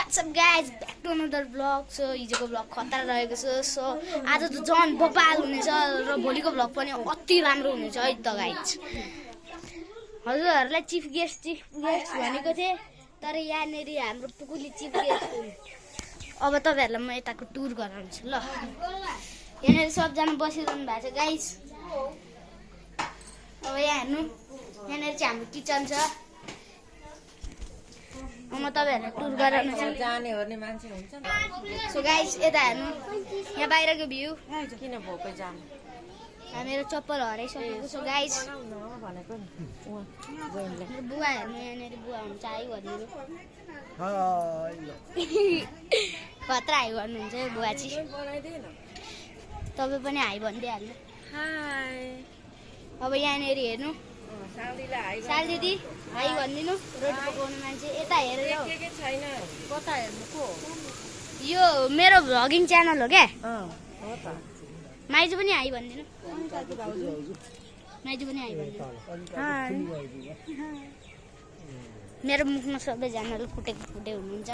WhatsApp guys back to another blog so हिजोको blog खतरा रहेको छ सो आज त झन् बबाल हुनेछ र भोलिको ब्लग पनि अति राम्रो हुनेछ है त गाइज हजुरहरूलाई चिफ गेस्ट भनेको थिएँ तर यहाँनिर हाम्रो पुकुली चिफ गेस्ट अब तपाईँहरूलाई म यताको टुर गराउँछु ल यहाँनिर सबजना बसिरहनु भएको छ गाइज अब यहाँ हेर्नु यहाँनिर चाहिँ हाम्रो किचन छ म तपाईँहरूलाई टुर गराउनु जाने ओर्ने मान्छे हुन्छ सो गाइस यता हेर्नु यहाँ बाहिरको भ्यू किन भोकै जाने मेरो चप्पल हराइसकेको छ गाइस भनेको नि बुवा हेर्नु यहाँनिर बुवा हुन्छ है भनिदिनु खतरा हाई गर्नुहुन्छ यो बुवा चाहिँ तपाईँ पनि हाई भनिदिइहाल्नु अब यहाँनिर हेर्नु साल दिदी हाई भनिदिनु रोटी पकाउने मान्छे यता हेरेर कता हेर्नु को यो मेरो भ्लगिङ च्यानल हो क्या हो त माइजू पनि हाई भनिदिनु माइजू पनि हाई भनिदिनु मेरो मुखमा सबैजनाले फुटेको हुनुहुन्छ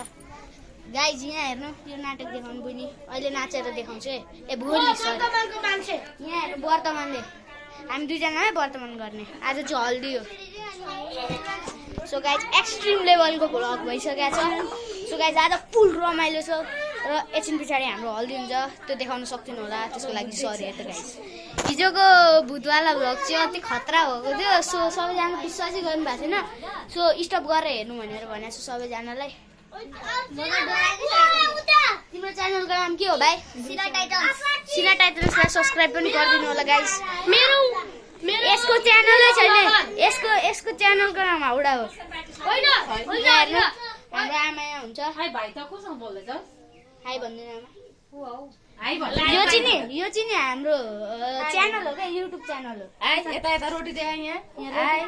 गाइज यहाँ हेर्नु यो नाटक देखाउनु बहिनी अहिले नाचेर देखाउँछु ए भोलि यहाँ हेर्नु वर्तमानले हामी दुईजनामै वर्तमान गर्ने आज चाहिँ हल्दी हो सो गाइज एक्सट्रिम लेभलको भ्लग भइसकेको छ सो गाइज आज फुल रमाइलो छ र एकछिन पछाडि हाम्रो हल्दी हुन्छ त्यो देखाउन सक्दिनँ होला त्यसको लागि सरी है त गाइज हिजोको भूतवाला भ्लग चाहिँ अति खतरा भएको थियो सो सबैजना विश्वासै गर्नुभएको थिएन सो स्टप गरेर हेर्नु भनेर भनेको छु सबैजनालाई तिम्रो च्यानलको नाम के हो भाइ सिना टाइटल्सलाई सब्सक्राइब पनि गरिदिनु होला गाइस मेरो यसको च्यानलै छैन यसको च्यानलको नाम हाउडा हो हाम्रो आमा यहाँ हुन्छ हाई भाइ त कोसँग बोल्दैछ हाई भन्दैन आमा हाई भन्छ यो चाहिँ नि हाम्रो च्यानल हो क्या युट्युब च्यानल हो हाई यता यता रोटी देखाइ यहाँ हाई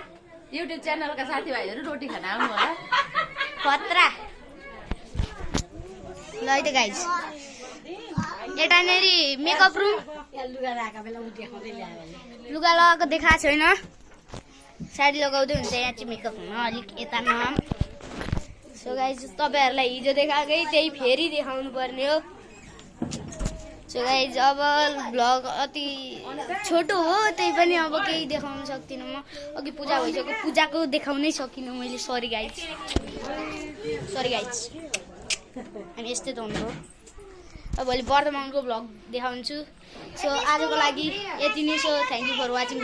युट्युब च्यानलका साथीभाइहरू रोटी खान आउनु होला खतरा ल है त गाइस यतानेरि मेकअप रुम लुगा लगाएको देखाएको छैन साडी लगाउँदै हुन्छ यहाँ चाहिँ मेकअप हुन अलिक यता नाम सो गाइस तपाईँहरूलाई हिजो देखाएकै त्यही फेरि देखाउनु पर्ने हो सो गाइस अब भ्लग अति छोटो हो त्यही पनि अब केही देखाउन सक्दिनँ म अघि पूजा भइसक्यो पूजाको देखाउनै सकिनँ मैले सरी गाइस अनि यस्तै त हुन्छ अब भोलि वर्तमानको भ्लग देखाउँछु सो आजको लागि यति नै so thank you for watching